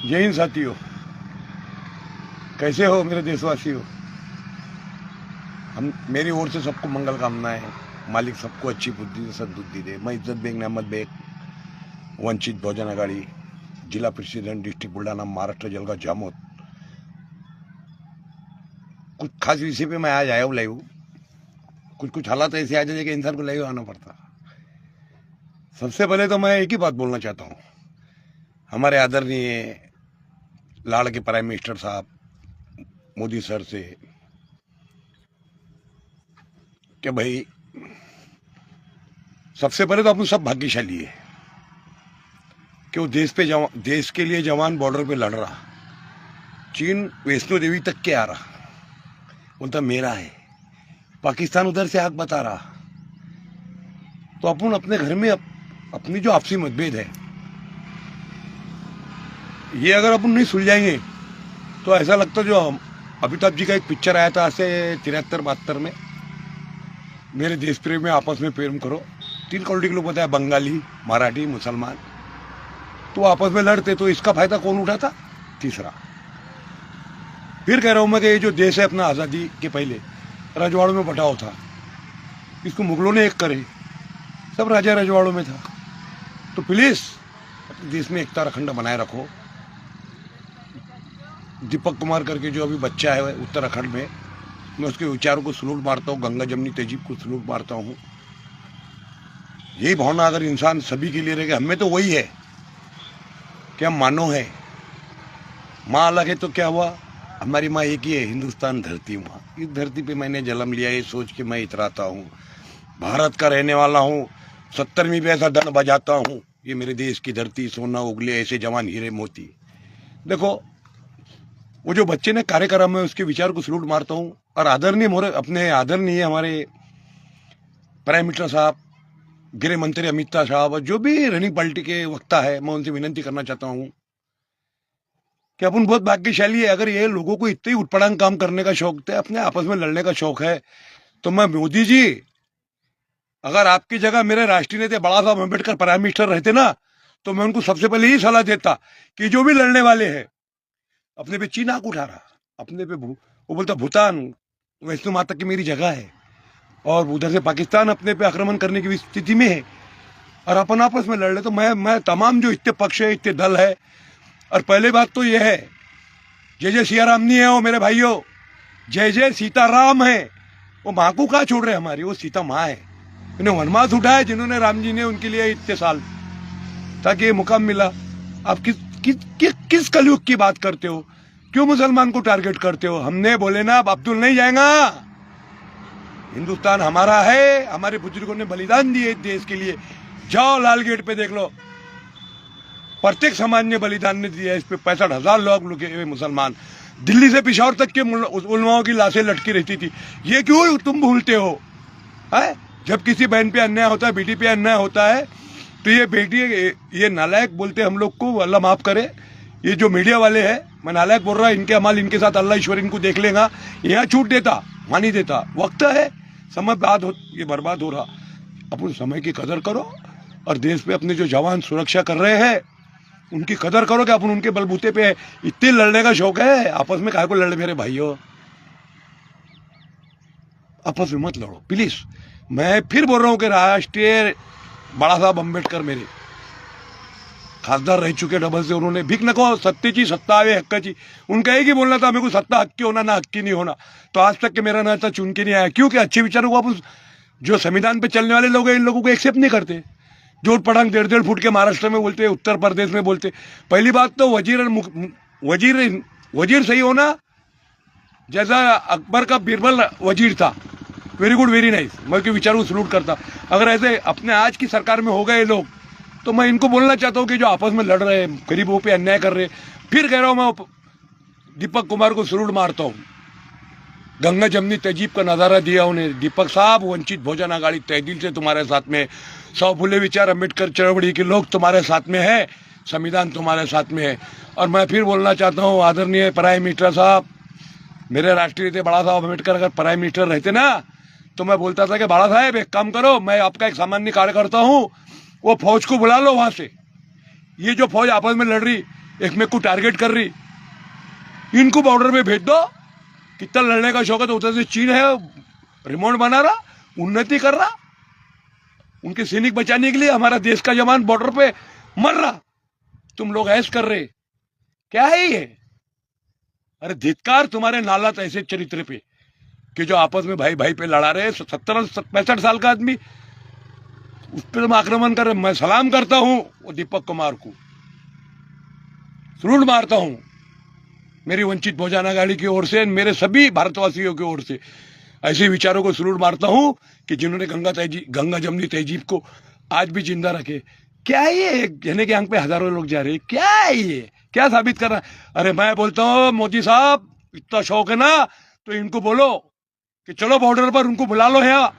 जय हिंद साथियों, कैसे हो मेरे देशवासियों। मेरी ओर से सबको मंगल कामनाएं। मालिक सबको अच्छी बुद्धि सद्बुद्धि दे। मैं इज्जत बेग अहमद बेग, वंचित बहुजन आघाड़ी, जिला प्रेसिडेंट, डिस्ट्रिक्ट बुल्ढाना, महाराष्ट्र, जलगांव, जामोद। कुछ खास विषय पे मैं आज आया हूँ लाइव। कुछ हालात ऐसे आ जाते कि इंसान को लाइव आना पड़ता। सबसे पहले तो मैं एक ही बात बोलना चाहता हूँ हमारे आदरणीय लाड़ के प्राइम मिनिस्टर साहब मोदी सर से कि भाई सबसे पहले तो अपन सब भाग्यशाली है कि वो देश के लिए जवान बॉर्डर पे लड़ रहा। चीन वैष्णो देवी तक के आ रहा, बोलता मेरा है। पाकिस्तान उधर से आग बता रहा। तो अपन अपने घर में अपनी जो आपसी मतभेद है ये अगर अपन नहीं सुलझाएंगे तो ऐसा लगता जो अमिताभ जी का एक पिक्चर आया था ऐसे 73-72 में, मेरे देश प्रेम में आपस में प्रेम करो। 3 कम्युनिटी के लोग बताया, बंगाली, मराठी, मुसलमान, तो आपस में लड़ते। तो इसका फायदा कौन उठाता? तीसरा। फिर कह रहा हूं मैं कि ये जो देश है अपना आज़ादी के पहले रजवाड़ों में बटाव था, इसको मुगलों ने एक करे, सब राजा रजवाड़ों में था। तो प्लीज अपने देश में एकता अखंड बनाए रखो। दीपक कुमार करके जो अभी बच्चा है उत्तराखंड में, मैं उसके विचारों को सलूट मारता हूँ। गंगा जमनी तहजीब को सलूट मारता हूँ। यही भावना अगर इंसान सभी के लिए रहेगा, हमें तो वही है कि हम मानो है। माँ अलग है तो क्या हुआ, हमारी माँ एक ही है, हिंदुस्तान धरती माँ। इस धरती पे मैंने जन्म लिया, ये सोच के मैं इतराता हूँ। भारत का रहने वाला हूँ, 70वीं पे ऐसा डंड बजाता हूँ। ये मेरे देश की धरती, सोना उगले ऐसे जवान हीरे मोती। देखो वो जो बच्चे ने कार्यक्रम है उसके विचार को सलूट मारता हूँ। और अपने आदरणीय हमारे प्राइम मिनिस्टर साहब, गृह मंत्री अमित शाह साहब, जो भी रनिंग पार्टी के वक्ता है, मैं उनसे विनती करना चाहता हूँ कि अपन बहुत भाग्यशाली है। अगर ये लोगों को इतने उटपटांग काम करने का शौक है, अपने आपस में लड़ने का शौक है, तो मैं मोदी जी, अगर आपकी जगह मेरे राष्ट्रीय नेता बाला साहब अम्बेडकर प्राइम मिनिस्टर रहते ना, तो मैं उनको सबसे पहले यही सलाह देता कि जो भी लड़ने वाले हैं, अपने पे चीन आंख उठा रहा, अपने पे वो बोलता भूटान वैष्णो माता की मेरी जगह है, और उधर से पाकिस्तान अपने पे आक्रमण करने की स्थिति में है, और अपन आपस में लड़ ले। तो मैं तमाम जो इतने पक्ष है, इतने दल है, और पहले बात तो यह है, जय जय सिया राम नहीं है वो मेरे भाइयों, जय जय सीताराम है। वो माँ को कहाँ छोड़ रहे हमारी, वो सीता माँ है। उन्हें वनवास उठाया जिन्होंने, राम जी ने, उनके लिए इतने साल, ताकि ये मुकाम मिला। आप किस कलयुग की बात करते हो? क्यों मुसलमान को टारगेट करते हो? हमने बोले ना अब अब्दुल नहीं जाएगा। हिंदुस्तान हमारा है, हमारे बुजुर्गों ने बलिदान दिए देश के लिए। जाओ लाल गेट पे देख लो, प्रत्येक समाज ने बलिदान ने दिया। इस पे 65,000 लोग मुसलमान, दिल्ली से पिशावर तक के उलमाओं की लाशें लटकी रहती थी। ये क्यों तुम भूलते हो? है जब किसी बहन पे अन्याय होता है, बेटी पे अन्याय होता है, तो ये बेटी, ये नालायक बोलते हम लोग को, अल्लाह माफ करे। ये जो मीडिया वाले हैं, मैं नालायक बोल रहा, इनके अमाल इनके साथ अल्लाह ईश्वर इनको देख लेगा। यहाँ छूट देता, वहाँ नहीं देता। वक्त है, समय ये बर्बाद हो रहा। अपन समय की कदर करो, और देश पे अपने जो जवान सुरक्षा कर रहे हैं उनकी कदर करो कि अपन उनके बलबूते पे इतने लड़ने का शौक है। आपस में काहे को लड़ मेरे भाइयों, आपस में मत लड़ो प्लीज। मैं फिर बोल रहा हूँ कि राष्ट्रीय बाला साहब अम्बेडकर मेरे खासदार रह चुके डबल से, उन्होंने भीख न कहो सत्तेची सत्ता आवे हक्काची। उनका एक ही बोलना था, मेरे को सत्ता हक्की होना ना हक्की नहीं होना। तो आज तक के मेरा नाता चुन के नहीं आया, क्योंकि अच्छे विचारों को आप जो संविधान पे चलने वाले लोग हैं इन लोगों को एक्सेप्ट नहीं करते। जो पटांग 1.5 फुट के महाराष्ट्र में बोलते, उत्तर प्रदेश में बोलते। पहली बात तो वजीर सही होना, जैसा अकबर का बीरबल वजीर था, वेरी गुड, वेरी नाइस, मैं के विचारों को सलूट करता। अगर ऐसे अपने आज की सरकार में हो गए लोग, तो मैं इनको बोलना चाहता हूँ कि जो आपस में लड़ रहे हैं, गरीबों पे अन्याय कर रहे हैं, फिर कह रहा हूँ मैं दीपक कुमार को सलूट मारता हूँ। गंगा जमनी तहजीब का नज़ारा दिया उन्हें। दीपक साहब, वंचित बहुजन आघाड़ी तहे दिल से तुम्हारे साथ में, 100 फुले विचार अम्बेडकर चळवळी के लोग तुम्हारे साथ में है, संविधान तुम्हारे साथ में है। और मैं फिर बोलना चाहता हूँ, आदरणीय प्राइम मिनिस्टर साहब, मेरे राष्ट्रीय नेता बाला साहब अम्बेडकर अगर प्राइम मिनिस्टर रहते ना, तो मैं बोलता था कि बाला साहब एक काम करो, मैं आपका एक सामान्य कार्यकर्ता हूँ, वो फौज को बुला लो वहां से। ये जो फौज आपस में लड़ रही, एक मेरे को टारगेट कर रही, इनको बॉर्डर पे भेज दो। कितना लड़ने का शौक है, तो उधर से चीन है, रिमोट बना रहा, उन्नति कर रहा, उनके सैनिक बचाने के लिए हमारा देश का जवान बॉर्डर पे मर रहा, तुम लोग ऐश कर रहे, क्या है ये? अरे धिक्कार तुम्हारे नालात ऐसे चरित्र पे कि जो आपस में भाई भाई पे लड़ा रहे। 65 साल का आदमी, उस पर तुम आक्रमण कर रहे। मैं सलाम करता हूं वो दीपक कुमार को, सलूट मारता हूं मेरी वंचित बहुजन अघाड़ी की ओर से, मेरे सभी भारतवासियों की ओर से ऐसे विचारों को सलूट मारता हूं कि जिन्होंने गंगा जमनी तहजीब को आज भी जिंदा रखे। क्या है ये? कहने के आंख पे हजारों लोग जा रहे हैं, क्या है ये? क्या साबित कर रहा है? अरे मैं बोलता हूं मोदी साहब, इतना शौक है ना तो इनको बोलो कि चलो बॉर्डर पर, उनको बुला लो यहाँ,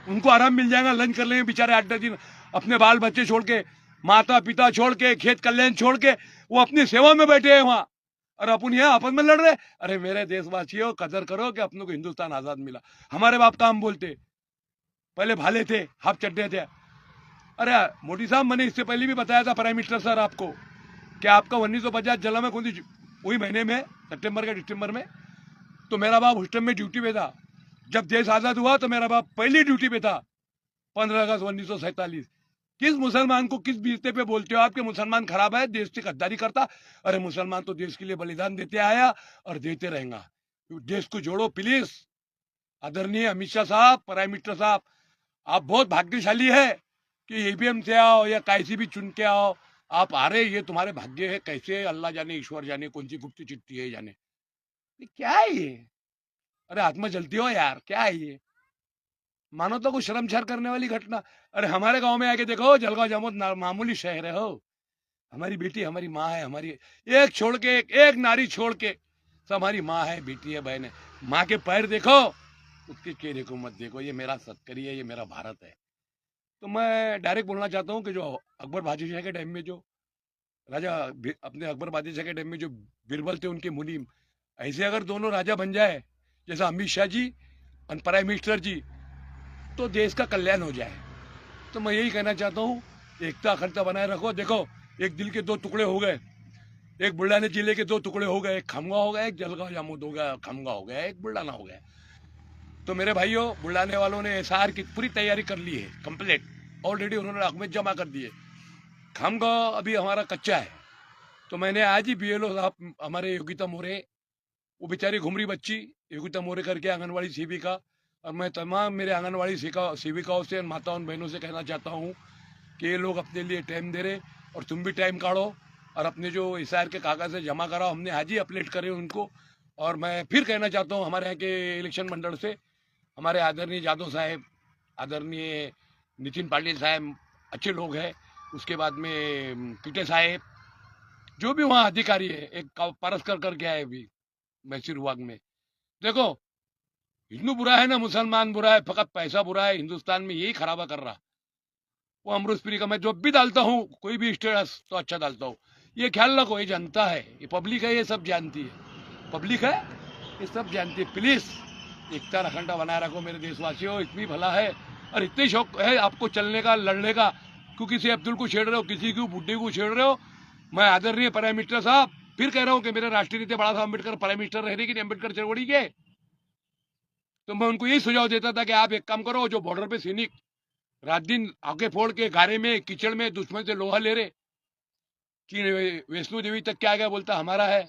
उनको आराम मिल जाएगा, लंच कर लेंगे बेचारे 8-10 दिन, अपने बाल बच्चे छोड़ के, माता पिता छोड़ के, खेत कल्याण छोड़ के, वो अपनी सेवा में बैठे हैं वहां, और अपन यहाँ आपस में लड़ रहे। अरे मेरे देशवासियों, कदर करो कि अपनों को हिंदुस्तान आजाद मिला। हमारे बाप का हम बोलते, पहले भाले थे, हाफ चड्डे थे। अरे मोदी साहब, मैंने इससे पहले भी बताया था प्राइम मिनिस्टर सर आपको कि आपका 1950 जला में कौन सी वही महीने में, सितंबर के दिसंबर में, तो मेरा बाप उस टाइम में ड्यूटी पे था। जब देश आजाद हुआ तो मेरा बाप पहली ड्यूटी पे था, 15 अगस्त 1947। किस मुसलमान को किस बीते पे बोलते हो आप कि मुसलमान खराब है, देश से गद्दारी करता? अरे मुसलमान तो देश के लिए बलिदान देते आया और देते रहेगा। देश को जोड़ो प्लीज। आदरणीय अमित शाह साहब, प्राइम मिनिस्टर साहब, आप बहुत भाग्यशाली है कि ईवीएम से आओ या कैसी भी चुन के आओ, आप आ रहे, ये तुम्हारे भाग्य है। कैसे, अल्लाह जाने, ईश्वर जाने, कौन सी गुप्त चिट्ठी है जाने। ये क्या है ये? अरे आत्मा जलती हो यार, क्या है ये? मानवता को शर्मसार करने वाली घटना। अरे हमारे गांव में आके देखो, जलगांव जामोद मामूली शहर है हो, हमारी बेटी हमारी माँ है, हमारी एक छोड़ के एक नारी छोड़ के सब हमारी माँ है, बेटी है, बहन है। माँ के पैर देखो, उसके चेहरे को मत देखो। ये मेरा सत्करी है, ये मेरा भारत है। तो मैं डायरेक्ट बोलना चाहता हूँ कि जो अकबर बादशाह के टाइम में जो राजा, अपने अकबर बादशाह के टाइम में जो बीरबल थे, उनके मुनीम, ऐसे अगर दोनों राजा बन जाए जैसा अमित शाह जी और प्राइम मिनिस्टर जी, तो देश का कल्याण हो जाए। तो मैं यही कहना चाहता हूँ, एकता अखंडता बनाए रखो। देखो, एक दिल के दो टुकड़े हो गए, एक बुल्ढाना जिले के दो टुकड़े हो गए, एक खमगा हो गया, एक जलगांव जामोद हो गया, खमगा हो गया, एक बुल्ढाना हो गया। तो मेरे भाइयों, बुल्ढाने वालों ने एसआर की पूरी तैयारी कर ली है, कंप्लीट, ऑलरेडी उन्होंने डॉक्यूमेंट जमा कर दिए। खमगा अभी हमारा कच्चा है। तो मैंने आज ही बीएलओ साहब, हमारे योगिता मोरे, वो बेचारी घुमरी बच्ची योगिता मोरे करके आंगनवाड़ी सेविका, और मैं तमाम मेरे आंगनवाड़ी सेविकाओं से, माताओं बहनों से कहना चाहता हूँ कि ये लोग अपने लिए टाइम दे रहे, और तुम भी टाइम काढ़ो और अपने जो एसआर के कागज है जमा कराओ। हमने आज ही अपडेट करे उनको। और मैं फिर कहना चाहता हूँ, हमारे यहाँ के इलेक्शन मंडल से हमारे आदरणीय यादव साहब, आदरणीय नितिन पाटिल साहब, अच्छे लोग हैं। उसके बाद में पीटे साहब, जो भी वहाँ अधिकारी है, एक परस्कर करके आए अभी मैसूर विभाग में। देखो, हिंदू बुरा है ना मुसलमान बुरा है, फकत पैसा बुरा है। हिंदुस्तान में यही खराबा कर रहा। वो अमृतपुरी का मैं जब भी डालता हूँ कोई भी स्टेटस तो अच्छा डालता हूँ। ये ख्याल रखो, ये जनता है, ये पब्लिक है, ये सब जानती है। पब्लिक है, ये सब जानती है। प्लीज एकता अखंडता बनाए रखो मेरे देशवासियों। इतनी भला है और इतनी शौक है आपको चलने का, लड़ने का, क्यों किसी अब्दुल को छेड़ रहे हो, किसी को बुड्ढे को छेड़ रहे हो। मैं आदरणीय प्राइम मिनिस्टर साहब फिर कह रहा हूँ कि मेरे राष्ट्रीय नेता बाला साहब अम्बेडकर प्राइम मिनिस्टर रह रहे कि नहीं अम्बेडकर चरवड़ी के, तो मैं उनको यही सुझाव देता था कि आप एक काम करो, जो बॉर्डर पे सैनिक रात दिन आगे फोड़ के गारे में कीचड़ में दुश्मन से लोहा ले रहे, कि वैष्णो देवी तक क्या गया, बोलता हमारा है।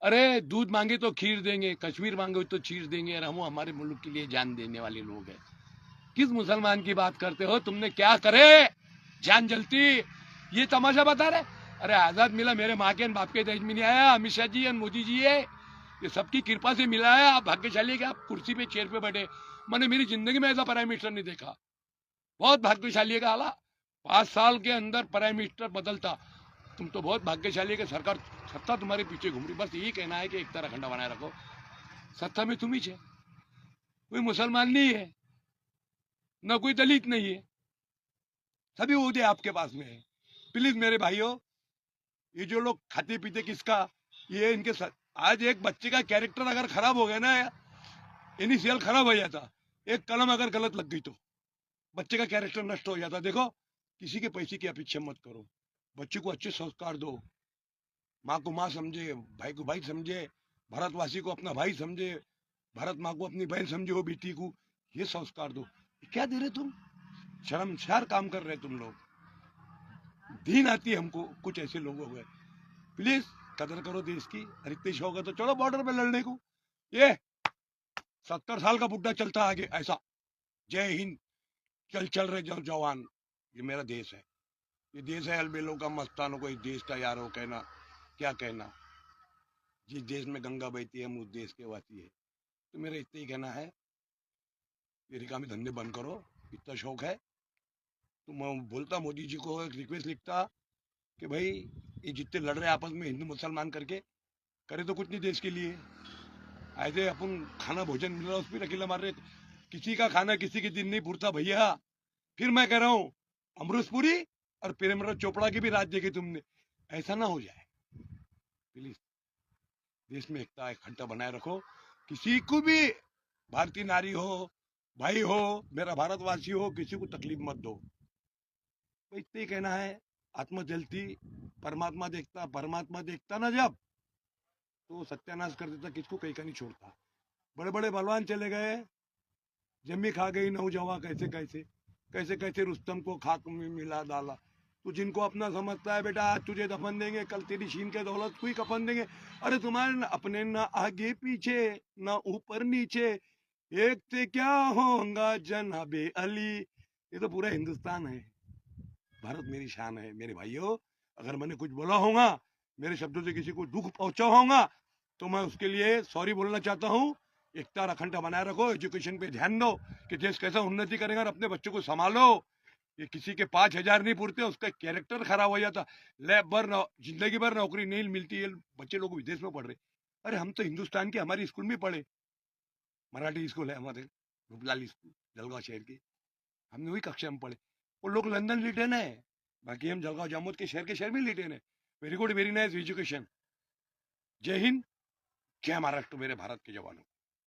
अरे दूध मांगे तो खीर देंगे, कश्मीर मांगे तो चीर देंगे, और हम हमारे मुल्क के लिए जान देने वाले लोग हैं। किस मुसलमान की बात करते हो? तुमने क्या करे, जान जलती, ये तमाशा बता रहे। अरे आजाद मिला, मेरे माँ के बाप के देश में नहीं आया, अमित शाह जी और मोदी जी है, ये सबकी कृपा से मिला है। आप भाग्यशाली कि आप कुर्सी पे, चेयर पे बैठे। मैंने मेरी जिंदगी में ऐसा प्राइम मिनिस्टर नहीं देखा। बहुत भाग्यशाली है। हाला 5 साल के अंदर प्राइम मिनिस्टर बदलता। तुम तो बहुत भाग्यशाली है कि सरकार, सत्ता तुम्हारे पीछे घूम रही। बस यही कहना है कि एकता अखंडता बनाए रखो। सत्ता में तुम ही छे, कोई मुसलमान नहीं है, न कोई दलित नहीं है, सभी उहदे आपके पास में है। प्लीज मेरे भाइयों, ये जो लोग खाते पीते किसका, ये इनके आज एक बच्चे का कैरेक्टर अगर खराब हो गया ना, इनिशियल खराब हो जाता, एक कलम अगर गलत लग गई तो बच्चे का कैरेक्टर नष्ट हो जाता। देखो, किसी के पैसे की अपेक्षा मत करो, बच्चे को अच्छे संस्कार दो, माँ को माँ समझे, भाई को भाई समझे, भारतवासी को अपना भाई समझे, भारत माँ को अपनी बहन समझे, वो बेटी को ये संस्कार दो। क्या दे रहे तुम? शर्मसार काम कर रहे तुम लोग। दीन आती है हमको कुछ ऐसे लोगों को। प्लीज कदर करो देश की। और इतनी शौक है तो चलो बॉर्डर पे लड़ने को। ये 70 साल का बुड्ढा चलता आगे ऐसा, जय हिंद, चल चल रहे जवान। ये मेरा देश है, ये देश है अलबेलों का, मस्तानों को इस देश का यारो कहना क्या कहना। जिस देश में गंगा बहती है हम उस देश के वासी है। तो मेरा इतना ही कहना है, ये रिकामी धंधे बंद करो। इतना शौक है तो मैं बोलता मोदी जी को, एक रिक्वेस्ट लिखता कि भाई ये जितने लड़ रहे हैं आपस में हिंदू मुसलमान करके, करे तो कुछ नहीं देश के लिए। ऐसे अपन खाना भोजन मिल रहा है उस पर अकेला मार रहे। किसी का खाना किसी के दिन नहीं पूरता भैया। फिर मैं कह रहा हूँ अमरूजपुरी और प्रेमराज चोपड़ा की भी रात देखी तुमने। ऐसा ना हो जाए प्लीज। देश में एकता इकट्ठा बनाए रखो। किसी को भी, भारतीय नारी हो, भाई हो, मेरा भारतवासी हो, किसी को तकलीफ मत दो। तो इतना ही कहना है। आत्मा जलती परमात्मा देखता, परमात्मा देखता ना जब तो सत्यानाश कर देता, किसको कहीं का नहीं छोड़ता। बड़े बड़े बलवान चले गए, जमी खा गई नौजवां कैसे कैसे, कैसे कैसे रुस्तम को खाक में मिला डाला। तू जिनको अपना समझता है बेटा, आज तुझे दफन देंगे, कल तेरी छीन के दौलत को ही कफन देंगे। अरे तुम्हारे अपने ना आगे पीछे ना ऊपर नीचे, एक से क्या होगा जनाबे अली। ये तो पूरा हिंदुस्तान है। भारत मेरी शान है मेरे भाइयों। अगर मैंने कुछ बोला होगा, मेरे शब्दों से किसी को दुख पहुंचा होगा, तो मैं उसके लिए सॉरी बोलना चाहता हूँ। एकता और अखंडता बनाए रखो, एजुकेशन पे ध्यान दो कि देश कैसा उन्नति करेगा, और अपने बच्चों को संभालो। ये किसी के 5,000 नहीं पूरते, उसका कैरेक्टर खराब हो जाता। जिंदगी भर नौकरी नहीं मिलती है, बच्चे लोग विदेश में पढ़ रहे। अरे हम तो हिंदुस्तान के, हमारी स्कूल में पढ़े, मराठी स्कूल है हमारे, रूपलाल स्कूल जलगांव शहर की, हमने वही कक्षा में पढ़े। वो लोग लंदन लिटन है, बाकी हम जलगांव जामोद के शहर में लिटन है। Very good, very nice education. जय हिंद, जय महाराष्ट्र मेरे भारत के जवानों।